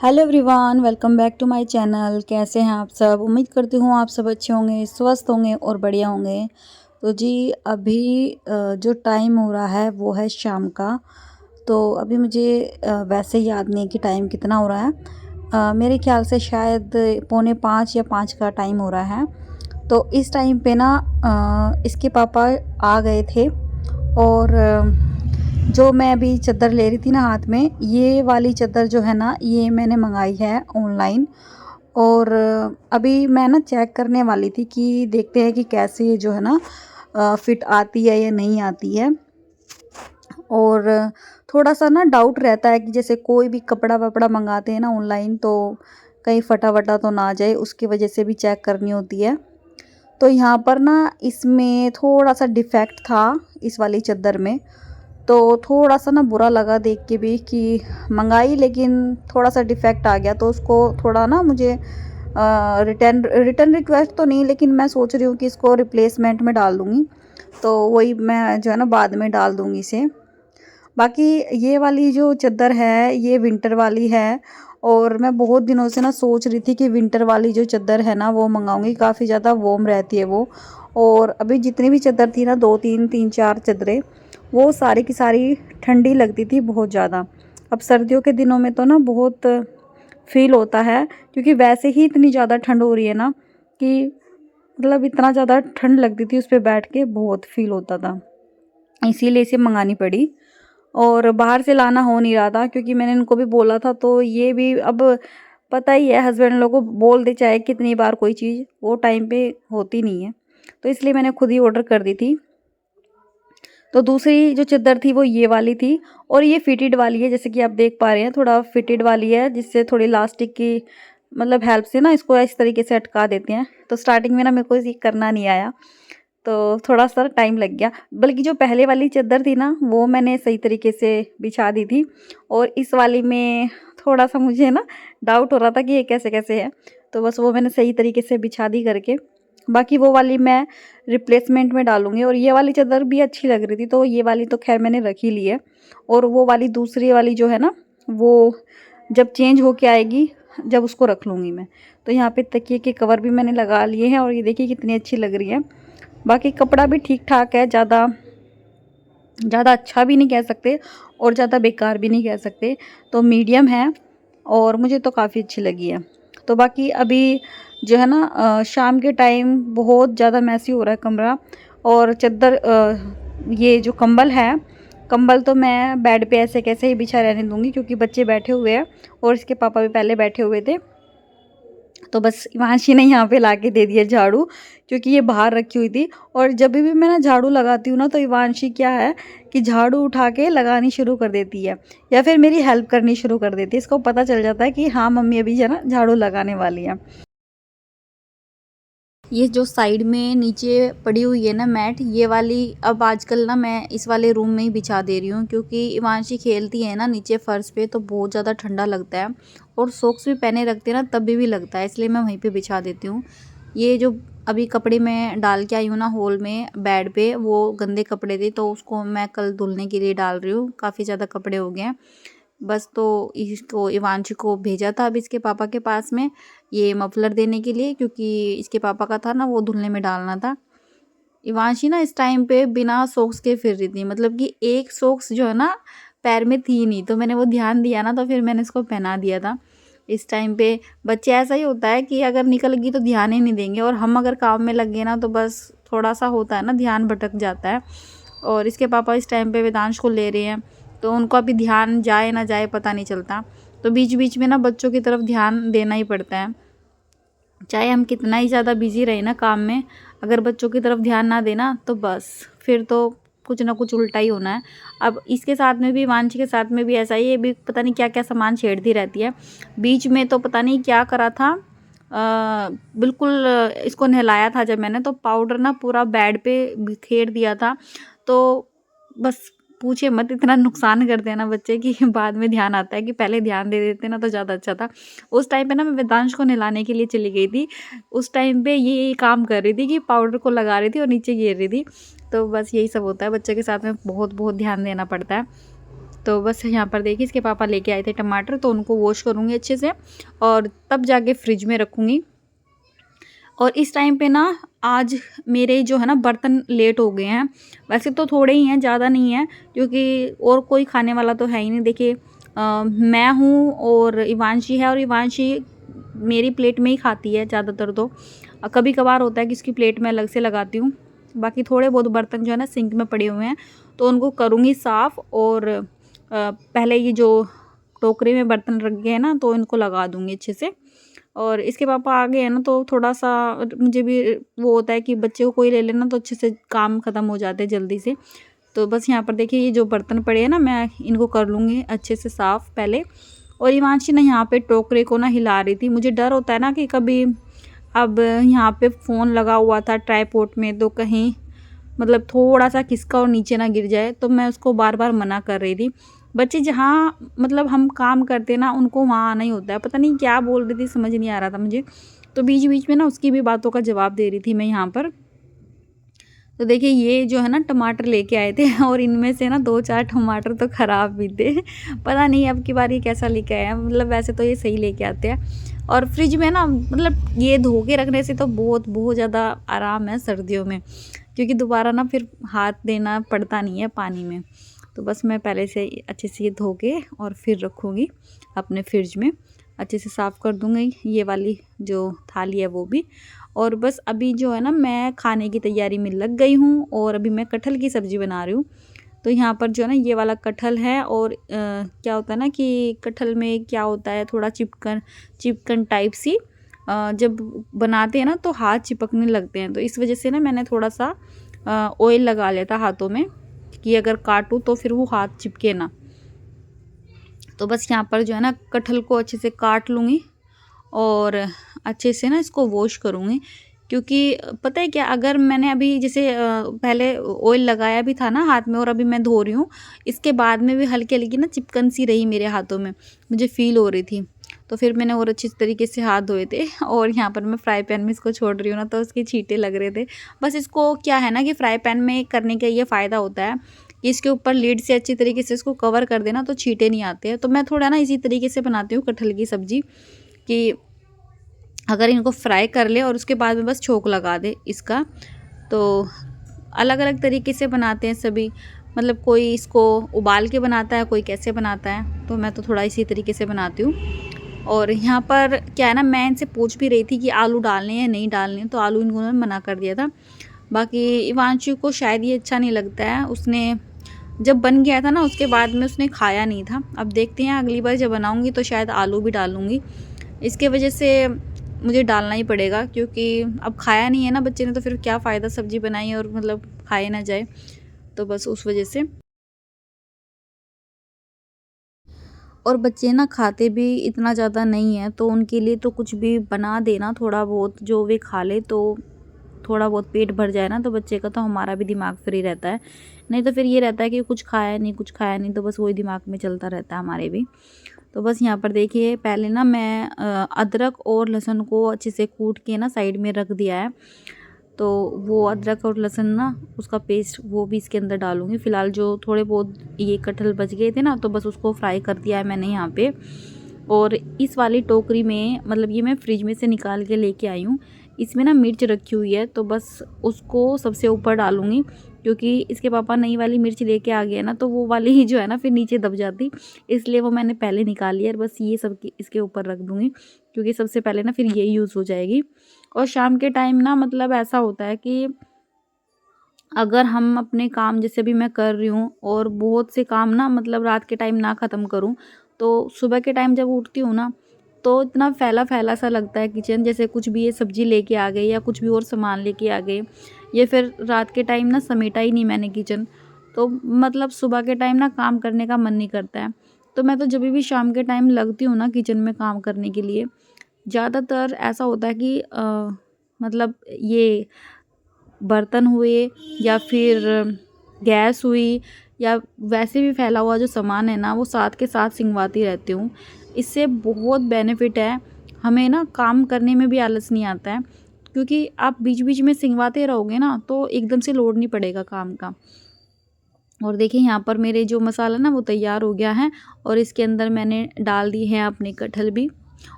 Hello everyone, welcome back to my channel. कैसे हैं आप सब? उम्मीद करती हूँ आप सब अच्छे होंगे, स्वस्थ होंगे और बढ़िया होंगे। तो जी अभी जो टाइम हो रहा है वो है शाम का। तो अभी मुझे वैसे याद नहीं कि टाइम कितना हो रहा है। मेरे ख्याल से शायद 4:45 या 5 का टाइम हो रहा है। तो इस टाइम पे ना इसके पापा आ गए थे और जो मैं अभी चादर ले रही थी ना हाथ में, ये वाली चादर जो है ना ये मैंने मंगाई है ऑनलाइन। और अभी मैं ना चेक करने वाली थी कि देखते हैं कि कैसे ये जो है ना फिट आती है या नहीं आती है। और थोड़ा सा ना डाउट रहता है कि जैसे कोई भी कपड़ा वपड़ा मंगाते हैं ना ऑनलाइन, तो कहीं फटा वटा तो ना जाए, उसकी वजह से भी चेक करनी होती है। तो यहाँ पर ना इसमें थोड़ा सा डिफेक्ट था इस वाली चादर में। तो थोड़ा सा ना बुरा लगा देख के भी कि मंगाई लेकिन थोड़ा सा डिफेक्ट आ गया, तो उसको थोड़ा ना मुझे रिटर्न रिटर्न रिक्वेस्ट तो नहीं, लेकिन मैं सोच रही हूँ कि इसको रिप्लेसमेंट में डाल दूँगी। तो वही मैं जो है ना बाद में डाल दूँगी इसे। बाकी ये वाली जो चादर है ये विंटर वाली है। और मैं बहुत दिनों से ना सोच रही थी कि विंटर वाली जो चादर है ना वो मंगाऊंगी, काफ़ी ज़्यादा वार्म रहती है वो। और अभी जितनी भी चादर थी ना, दो तीन तीन चार चादरें, वो सारी की सारी ठंडी लगती थी बहुत ज़्यादा। अब सर्दियों के दिनों में तो ना बहुत फील होता है, क्योंकि वैसे ही इतनी ज़्यादा ठंड हो रही है ना कि मतलब इतना ज़्यादा ठंड लगती थी, उस पर बैठ के बहुत फील होता था। इसीलिए इसे मंगानी पड़ी। और बाहर से लाना हो नहीं रहा था, क्योंकि मैंने इनको भी बोला था, तो ये भी अब पता ही है हस्बैंड लोगों को बोल दे चाहे कितनी बार कोई चीज़, वो टाइम पे होती नहीं है। तो इसलिए मैंने खुद ही ऑर्डर कर दी थी। तो दूसरी जो चादर थी वो ये वाली थी। और ये फिटेड वाली है, जैसे कि आप देख पा रहे हैं, थोड़ा फिटेड वाली है, जिससे थोड़ी इलास्टिक की मतलब हेल्प से ना इसको इस तरीके से अटका देते हैं। तो स्टार्टिंग में ना मेरे को ये करना नहीं आया, तो थोड़ा सा टाइम लग गया। बल्कि जो पहले वाली चादर थी ना वो मैंने सही तरीके से बिछा दी थी। और इस वाली में थोड़ा सा मुझे ना डाउट हो रहा था कि ये कैसे कैसे है। तो बस वो मैंने सही तरीके से बिछा दी करके। बाकी वो वाली मैं रिप्लेसमेंट में डालूंगी। और ये वाली चादर भी अच्छी लग रही थी, तो ये वाली तो खैर मैंने रख ही ली है। और वो वाली दूसरी वाली जो है ना, वो जब चेंज होके आएगी, जब उसको रख लूँगी मैं। तो यहाँ पे तकिए के कवर भी मैंने लगा लिए हैं, और ये देखिए कितनी अच्छी लग रही है। बाकी कपड़ा भी ठीक ठाक है, ज़्यादा ज़्यादा अच्छा भी नहीं कह सकते और ज़्यादा बेकार भी नहीं कह सकते, तो मीडियम है। और मुझे तो काफ़ी अच्छी लगी है। तो बाकी अभी जो है ना शाम के टाइम बहुत ज़्यादा मैसी हो रहा है कमरा। और चादर ये जो कंबल है, कंबल तो मैं बेड पे ऐसे कैसे ही बिछा रहने दूंगी, क्योंकि बच्चे बैठे हुए हैं और इसके पापा भी पहले बैठे हुए थे। तो बस हिमांशी ने यहाँ पे लाके दे दिया झाड़ू, क्योंकि ये बाहर रखी हुई थी। और जब भी मैं ना झाड़ू लगाती हूँ ना, तो हिमांशी क्या है कि झाड़ू उठा के लगानी शुरू कर देती है, या फिर मेरी हेल्प करनी शुरू कर देती है। इसको पता चल जाता है कि हाँ मम्मी अभी जो है ना झाड़ू लगाने वाली है। ये जो साइड में नीचे पड़ी हुई है ना मैट, ये वाली अब आजकल ना मैं इस वाले रूम में ही बिछा दे रही हूँ, क्योंकि इवांशी खेलती है ना नीचे फर्श पे, तो बहुत ज़्यादा ठंडा लगता है। और सॉक्स भी पहने रखते हैं ना तब भी लगता है, इसलिए मैं वहीं पे बिछा देती हूँ। ये जो अभी कपड़े मैं डाल के आई हूँ ना हॉल में बेड पे, वो गंदे कपड़े थे, तो उसको मैं कल धुलने के लिए डाल रही हूँ। काफ़ी ज़्यादा कपड़े हो गए हैं बस। तो इसको इवांशी को भेजा था अब इसके पापा के पास में ये मफलर देने के लिए, क्योंकि इसके पापा का था ना वो धुलने में डालना था। इवांशी ना इस टाइम पे बिना सॉक्स के फिर रही थी, मतलब कि एक सॉक्स जो है ना पैर में थी नहीं, तो मैंने वो ध्यान दिया ना, तो फिर मैंने इसको पहना दिया था। इस टाइम पे बच्चे ऐसा ही होता है कि अगर निकल गई तो ध्यान ही नहीं देंगे, और हम अगर काम में लग गए ना तो बस थोड़ा सा होता है ना, ध्यान भटक जाता है। और इसके पापा इस टाइम पे वेदांश को ले रहे हैं, तो उनको अभी ध्यान जाए ना जाए पता नहीं चलता। तो बीच बीच में ना बच्चों की तरफ ध्यान देना ही पड़ता है, चाहे हम कितना ही ज़्यादा बिजी रहे ना काम में, अगर बच्चों की तरफ ध्यान ना देना तो बस फिर तो कुछ ना कुछ उल्टा ही होना है। अब इसके साथ में भी, वांशी के साथ में भी ऐसा ही है, ये भी पता नहीं क्या क्या सामान छेड़ती रहती है। बीच में तो पता नहीं क्या करा था, बिल्कुल इसको नहलाया था जब मैंने, तो पाउडर ना पूरा बेड पे बिखेर दिया था। तो बस पूछे मत, इतना नुकसान करते हैं ना बच्चे कि बाद में ध्यान आता है कि पहले ध्यान दे देते ना तो ज़्यादा अच्छा था। उस टाइम पे ना मैं वेदांश को नहलाने के लिए चली गई थी, उस टाइम पे ये काम कर रही थी कि पाउडर को लगा रही थी और नीचे गिर रही थी। तो बस यही सब होता है, बच्चे के साथ में बहुत बहुत ध्यान देना पड़ता है। तो बस यहाँ पर देखिए इसके पापा लेके आए थे टमाटर, तो उनको वॉश करूँगी अच्छे से और तब जाके फ्रिज में रखूँगी। और इस टाइम पे ना आज मेरे जो है ना बर्तन लेट हो गए हैं। वैसे तो थोड़े ही हैं, ज़्यादा नहीं है, क्योंकि और कोई खाने वाला तो है ही नहीं। देखिए मैं हूँ और इवांशी है, और इवांशी मेरी प्लेट में ही खाती है ज़्यादातर। तो कभी कभार होता है कि इसकी प्लेट में अलग से लगाती हूँ। बाकी थोड़े बहुत बर्तन जो है ना सिंक में पड़े हुए हैं, तो उनको करूँगी साफ़। और पहले ये जो टोकरी में बर्तन रख गए हैं ना, तो इनको लगा दूँगी अच्छे से। और इसके पापा आ गए हैं ना, तो थोड़ा-सा मुझे भी वो होता है कि बच्चे को कोई ले लेना तो अच्छे से काम ख़त्म हो जाते हैं जल्दी से। तो बस यहाँ पर देखिए ये जो बर्तन पड़े हैं ना, मैं इनको कर लूँगी अच्छे से साफ़ पहले। और हिमांशी ना यहाँ पे टोकरे को ना हिला रही थी। मुझे डर होता है ना कि कभी, अब यहाँ पे फ़ोन लगा हुआ था ट्राइपॉड में, तो कहीं मतलब थोड़ा-सा खिसका और नीचे ना गिर जाए, तो मैं उसको बार-बार मना कर रही थी। बच्चे जहाँ मतलब हम काम करते हैं ना, उनको वहाँ आना ही होता है। पता नहीं क्या बोल रही थी, समझ नहीं आ रहा था मुझे। तो बीच-बीच में ना उसकी भी बातों का जवाब दे रही थी मैं यहाँ पर। तो देखिए ये जो है ना टमाटर लेके आए थे और इनमें से ना 2-4 टमाटर तो ख़राब भी थे। पता नहीं अब की बार ये कैसा लेके आए हैं, मतलब वैसे तो ये सही लेके आते हैं। और फ्रिज में ना मतलब ये धो के रखने से तो बहुत ज़्यादा आराम है सर्दियों में, क्योंकि दोबारा ना फिर हाथ देना पड़ता नहीं है पानी में। तो बस मैं पहले से अच्छे से ये धो के और फिर रखूँगी अपने फ्रिज में। अच्छे से साफ़ कर दूँगी ये वाली जो थाली है वो भी। और बस अभी जो है ना मैं खाने की तैयारी में लग गई हूँ, और अभी मैं कटहल की सब्ज़ी बना रही हूँ। तो यहाँ पर जो है ना ये वाला कटहल है, और क्या होता है ना कि कटहल में क्या होता है, थोड़ा चिपकन टाइप सी जब बनाते हैं ना तो हाथ चिपकने लगते हैं। तो इस वजह से ना मैंने थोड़ा सा ऑयल लगा लिया था हाथों में, कि अगर काटूँ तो फिर वो हाथ चिपके ना। तो बस यहाँ पर जो है ना कटहल को अच्छे से काट लूँगी और अच्छे से ना इसको वॉश करूँगी। क्योंकि पता है क्या, अगर मैंने अभी जैसे पहले ऑयल लगाया भी था ना हाथ में, और अभी मैं धो रही हूँ, इसके बाद में भी हल्की हल्की ना चिपकन सी रही मेरे हाथों में, मुझे फ़ील हो रही थी। तो फिर मैंने और अच्छी तरीके से हाथ धोए थे और यहाँ पर मैं फ्राई पैन में इसको छोड़ रही हूँ ना, तो उसके छींटे लग रहे थे। बस इसको क्या है ना कि फ्राई पैन में करने का ये फ़ायदा होता है कि इसके ऊपर लीड से अच्छी तरीके से इसको कवर कर देना, तो छींटे नहीं आते हैं। तो मैं थोड़ा ना इसी तरीके से बनाती हूँ कटहल की सब्ज़ी, कि अगर इनको फ्राई कर ले और उसके बाद में बस छोंक लगा दे इसका। तो अलग अलग तरीके से बनाते हैं सभी, मतलब कोई इसको उबाल के बनाता है, कोई कैसे बनाता है, तो मैं तो थोड़ा इसी तरीके से बनाती हूँ। और यहाँ पर क्या है ना, मैं इनसे पूछ भी रही थी कि आलू डालने हैं या नहीं डालने हैं, तो आलू इन्होंने मना कर दिया था। बाकी इवांशु को शायद ये अच्छा नहीं लगता है, उसने जब बन गया था ना उसके बाद में उसने खाया नहीं था। अब देखते हैं अगली बार जब बनाऊँगी तो शायद आलू भी डालूँगी, इसके वजह से मुझे डालना ही पड़ेगा, क्योंकि अब खाया नहीं है ना बच्चे ने, तो फिर क्या फ़ायदा सब्ज़ी बनाई और मतलब खाए ना जाए। तो बस उस वजह से। और बच्चे ना खाते भी इतना ज़्यादा नहीं है, तो उनके लिए तो कुछ भी बना देना थोड़ा बहुत, जो वे खा ले, तो थोड़ा बहुत पेट भर जाए ना, तो बच्चे का तो हमारा भी दिमाग फ्री रहता है। नहीं तो फिर ये रहता है कि कुछ खाया नहीं, कुछ खाया नहीं, तो बस वही दिमाग में चलता रहता है हमारे भी। तो बस यहाँ पर देखिए पहले ना मैं अदरक और लहसुन को अच्छे से कूट के ना साइड में रख दिया है। तो वो अदरक और लहसुन ना उसका पेस्ट वो भी इसके अंदर डालूँगी। फ़िलहाल जो थोड़े बहुत ये कटहल बच गए थे ना, तो बस उसको फ्राई कर दिया है मैंने यहाँ पे। और इस वाली टोकरी में, मतलब ये मैं फ्रिज में से निकाल के लेके आई हूँ, इसमें ना मिर्च रखी हुई है, तो बस उसको सबसे ऊपर डालूँगी, क्योंकि इसके पापा नई वाली मिर्च लेके आ गए ना, तो वो वाली ही जो है ना फिर नीचे दब जाती, इसलिए वो मैंने पहले निकाल लिया। और बस ये सब इसके ऊपर रख दूँगी, क्योंकि सबसे पहले ना फिर ये यूज़ हो जाएगी। और शाम के टाइम ना मतलब ऐसा होता है कि अगर हम अपने काम जैसे भी मैं कर रही हूँ और बहुत से काम ना मतलब रात के टाइम ना ख़त्म करूँ, तो सुबह के टाइम जब उठती हूँ ना, तो इतना फैला सा लगता है किचन, जैसे कुछ भी ये सब्ज़ी लेके आ गए या कुछ भी और सामान लेके आ गए, ये फिर रात के टाइम ना समेटा ही नहीं मैंने किचन, तो मतलब सुबह के टाइम ना काम करने का मन नहीं करता है। तो मैं तो जब भी शाम के टाइम लगती हूँ ना किचन में काम करने के लिए, ज़्यादातर ऐसा होता है कि मतलब ये बर्तन हुए या फिर गैस हुई या वैसे भी फैला हुआ जो सामान है ना, वो साथ के साथ सिंगवाती रहती हूँ। इससे बहुत बेनिफिट है, हमें ना काम करने में भी आलस नहीं आता है, क्योंकि आप बीच बीच में सिंगवाते रहोगे ना तो एकदम से लोड नहीं पड़ेगा काम का। और देखिए यहाँ पर मेरे जो मसाला ना वो तैयार हो गया है और इसके अंदर मैंने डाल दी है अपने कटहल भी।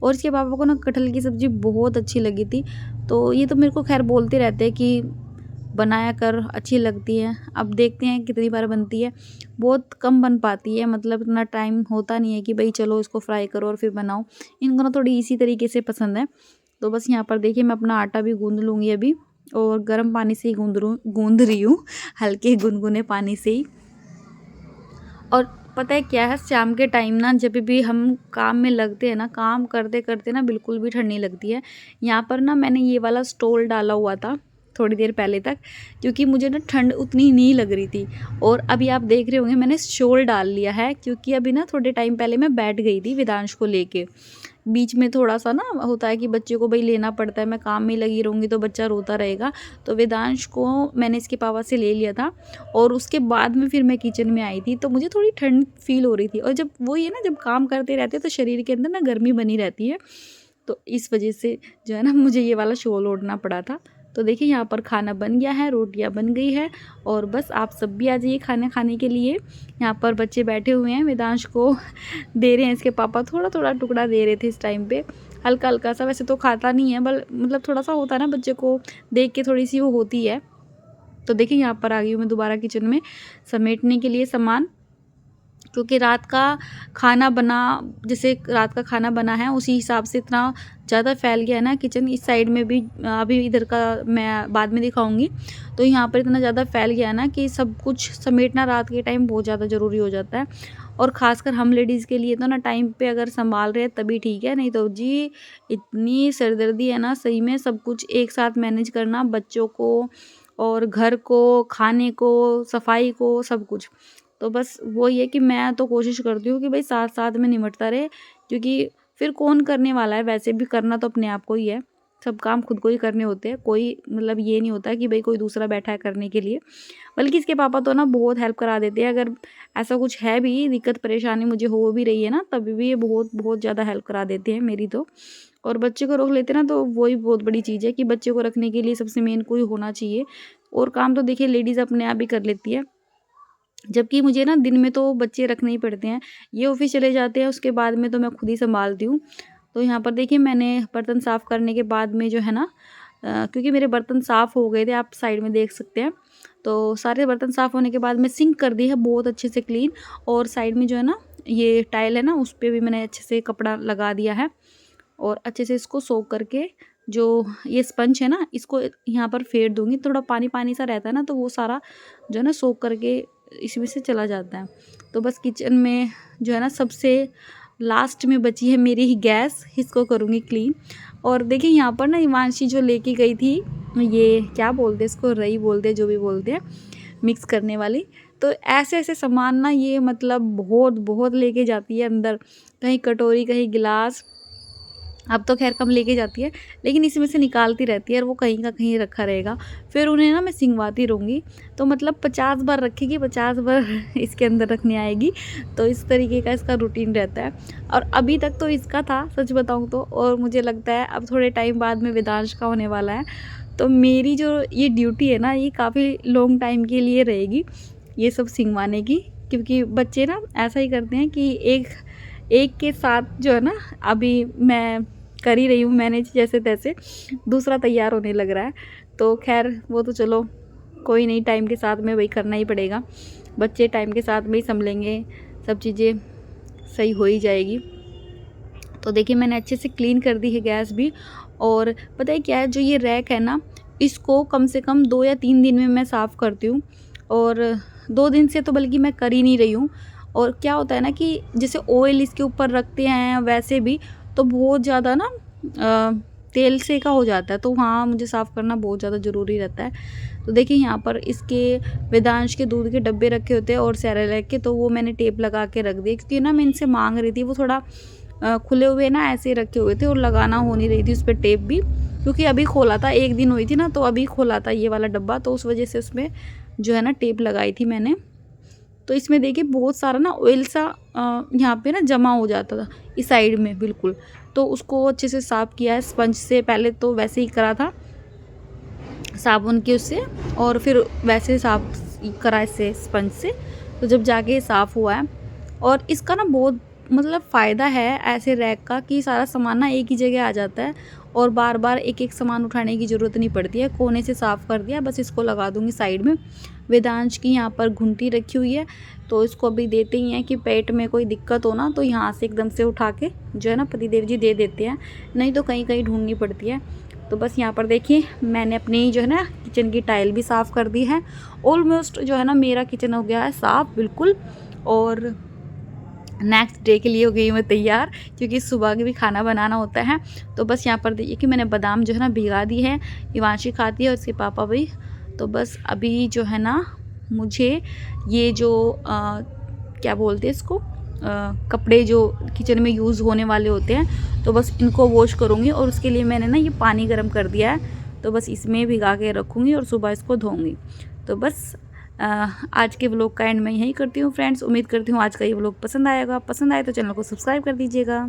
और इसके पापा को ना कटहल की सब्ज़ी बहुत अच्छी लगी थी, तो ये तो मेरे को खैर बोलते रहते हैं कि बनाया कर, अच्छी लगती है। अब देखते हैं कितनी बार बनती है। बहुत कम बन पाती है, मतलब इतना टाइम होता नहीं है कि भाई चलो इसको फ्राई करो और फिर बनाओ। इनको ना थोड़ी इसी तरीके से पसंद है। तो बस यहाँ पर देखिए मैं अपना आटा भी गूँध लूँगी अभी, और गर्म पानी से ही गूँध रही हूँ, हल्के गुनगुने पानी से ही। और पता है क्या है, शाम के टाइम ना जब भी हम काम में लगते हैं ना, काम करते करते ना बिल्कुल भी ठंड नहीं लगती है। यहाँ पर ना मैंने ये वाला स्टोल डाला हुआ था थोड़ी देर पहले तक, क्योंकि मुझे ना ठंड उतनी नहीं लग रही थी। और अभी आप देख रहे होंगे मैंने शॉल डाल लिया है, क्योंकि अभी ना थोड़े टाइम पहले मैं बैठ गई थी वेदांश को लेके। बीच में थोड़ा सा ना होता है कि बच्चे को भाई लेना पड़ता है, मैं काम में लगी रहूँगी तो बच्चा रोता रहेगा। तो वेदांश को मैंने इसके पापा से ले लिया था, और उसके बाद में फिर मैं किचन में आई थी, तो मुझे थोड़ी ठंड फील हो रही थी। और जब वो ये ना जब काम करते रहते हैं तो शरीर के अंदर ना गर्मी बनी रहती है, तो इस वजह से जो है ना मुझे ये वाला शॉल ओढ़ना पड़ा था। तो देखिए यहाँ पर खाना बन गया है, रोटियाँ बन गई है, और बस आप सब भी आ जाइए खाना खाने के लिए। यहाँ पर बच्चे बैठे हुए हैं, वेदांश को दे रहे हैं इसके पापा, थोड़ा थोड़ा टुकड़ा दे रहे थे इस टाइम पे, हल्का हल्का सा। वैसे तो खाता नहीं है, बल मतलब थोड़ा सा होता है ना, बच्चे को देख के थोड़ी सी वो होती है। तो देखिए यहाँ पर आ गई हूँ मैं दोबारा किचन में समेटने के लिए सामान, क्योंकि रात का खाना बना, जैसे रात का खाना बना है उसी हिसाब से इतना ज़्यादा फैल गया है ना किचन। इस साइड में भी अभी इधर का मैं बाद में दिखाऊंगी। तो यहाँ पर इतना ज़्यादा फैल गया है ना कि सब कुछ समेटना रात के टाइम बहुत ज़्यादा ज़रूरी हो जाता है। और ख़ासकर हम लेडीज़ के लिए तो ना टाइम पे अगर संभाल रहे हैं तभी ठीक है, नहीं तो जी इतनी सरदर्दी है ना सही में, सब कुछ एक साथ मैनेज करना, बच्चों को और घर को, खाने को, सफाई को, सब कुछ। तो बस वही है कि मैं तो कोशिश करती हूँ कि भाई साथ साथ में निमटता रहे, क्योंकि फिर कौन करने वाला है, वैसे भी करना तो अपने आप को ही है। सब काम खुद को ही करने होते हैं, कोई मतलब ये नहीं होता कि भाई कोई दूसरा बैठा है करने के लिए। बल्कि इसके पापा तो ना बहुत हेल्प करा देते हैं, अगर ऐसा कुछ है भी दिक्कत परेशानी मुझे हो भी रही है ना, तभी भी ये बहुत बहुत ज़्यादा हेल्प करा देते हैं मेरी तो। और बच्चे को रोक लेते हैं ना, तो वही बहुत बड़ी चीज़ है कि बच्चे को रखने के लिए सबसे मेन कोई होना चाहिए। और काम तो देखिए लेडीज़ अपने आप ही कर लेती है, जबकि मुझे ना दिन में तो बच्चे रखने ही पड़ते हैं। ये ऑफिस चले जाते हैं, उसके बाद में तो मैं खुद ही संभालती हूँ। तो यहाँ पर देखिए मैंने बर्तन साफ़ करने के बाद में जो है ना, क्योंकि मेरे बर्तन साफ़ हो गए थे, आप साइड में देख सकते हैं। तो सारे बर्तन साफ़ होने के बाद मैं सिंक कर दी है बहुत अच्छे से क्लीन, और साइड में जो है ना ये टाइल है ना, उस पर भी मैंने अच्छे से कपड़ा लगा दिया है, और अच्छे से इसको सोख करके जो ये स्पंज है ना इसको यहाँ पर फेर दूँगी। थोड़ा पानी पानी सा रहता है ना, तो वो सारा जो है ना सोख करके इसमें से चला जाता है। तो बस किचन में जो है ना सबसे लास्ट में बची है मेरी ही गैस, इसको करूँगी क्लीन। और देखिए यहाँ पर ना हिमांशी जो लेके गई थी, ये क्या बोलते हैं इसको, रई बोलते हैं, जो भी बोलते हैं, मिक्स करने वाली। तो ऐसे ऐसे सामान ना ये मतलब बहुत बहुत लेके जाती है अंदर, कहीं कटोरी कहीं गिलास। अब तो खैर कम लेके जाती है, लेकिन इसमें से निकालती रहती है, और वो कहीं का कहीं रखा रहेगा। फिर उन्हें ना मैं सिंगवाती रहूँगी, तो मतलब 50 बार रखेगी, 50 बार इसके अंदर रखने आएगी। तो इस तरीके का इसका रूटीन रहता है। और अभी तक तो इसका था सच बताऊँ तो, और मुझे लगता है अब थोड़े टाइम बाद में वेदांश का होने वाला है। तो मेरी जो ये ड्यूटी है ना, ये काफ़ी लॉन्ग टाइम के लिए रहेगी, ये सब सिंगवाने की। क्योंकि बच्चे ना ऐसा ही करते हैं कि एक एक के साथ जो है ना, अभी मैं कर ही रही हूँ मैनेज जैसे तैसे, दूसरा तैयार होने लग रहा है। तो खैर वो तो चलो कोई नहीं, टाइम के साथ में वही करना ही पड़ेगा, बच्चे टाइम के साथ में ही संभलेंगे, सब चीज़ें सही हो ही जाएगी। तो देखिए मैंने अच्छे से क्लीन कर दी है गैस भी। और पता है क्या है, जो ये रैक है ना, इसको कम से कम 2 या 3 दिन में मैं साफ़ करती हूँ, और 2 दिन से तो बल्कि मैं कर ही नहीं रही हूँ। और क्या होता है ना कि जैसे ऑयल इसके ऊपर रखते हैं वैसे भी, तो बहुत ज़्यादा ना तेल से का हो जाता है, तो हाँ मुझे साफ़ करना बहुत ज़्यादा ज़रूरी रहता है। तो देखिए यहाँ पर इसके वेदांश के दूध के डब्बे रखे होते हैं और सेरेलैक के, तो वो मैंने टेप लगा के रख दिए, क्योंकि ना मैं इनसे मांग रही थी, वो थोड़ा खुले हुए ना ऐसे रखे हुए थे, और लगाना हो नहीं रही थी उस पर टेप भी, क्योंकि अभी खोला था, 1 दिन हुई थी ना, तो अभी खोला था ये वाला डब्बा, तो उस वजह से उसमें जो है ना टेप लगाई थी मैंने। तो इसमें देखिए बहुत सारा ना ऑयल सा यहाँ पे ना जमा हो जाता था इस साइड में बिल्कुल। तो उसको अच्छे से साफ़ किया है स्पंज से, पहले तो वैसे ही करा था साबुन के उससे, और फिर वैसे साफ करा इससे स्पंज से, तो जब जाके ये साफ़ हुआ है। और इसका ना बहुत मतलब फ़ायदा है ऐसे रैक का कि सारा सामान ना एक ही जगह आ जाता है और बार बार एक एक सामान उठाने की ज़रूरत नहीं पड़ती है। कोने से साफ़ कर दिया, बस इसको लगा दूँगी साइड में। वेदांश की यहाँ पर घुंटी रखी हुई है, तो इसको अभी देते ही हैं कि पेट में कोई दिक्कत हो ना तो यहाँ से एकदम से उठा के जो है ना पतिदेव जी दे देते हैं, नहीं तो कहीं कहीं ढूंढनी पड़ती है। तो बस यहाँ पर देखिए मैंने अपनी जो है ना किचन की टाइल भी साफ़ कर दी है। ऑलमोस्ट जो है ना मेरा किचन हो गया है साफ़ बिल्कुल, और नेक्स्ट डे के लिए हो गई मैं तैयार, क्योंकि सुबह के भी खाना बनाना होता है। तो बस यहाँ पर देखिए कि मैंने बादाम जो है ना भिगा दी है, इवांशी खाती है और उसके पापा भी। तो बस अभी जो है ना मुझे ये जो क्या बोलते हैं इसको, कपड़े जो किचन में यूज़ होने वाले होते हैं, तो बस इनको वॉश करूँगी। और उसके लिए मैंने ना ये पानी गर्म कर दिया है, तो बस इसमें भिगा के रखूँगी और सुबह इसको धोऊँगी। तो बस आज के व्लॉग का एंड मैं यहीं करती हूँ फ्रेंड्स। उम्मीद करती हूँ आज का ये व्लॉग पसंद आएगा। पसंद आए तो चैनल को सब्सक्राइब कर दीजिएगा।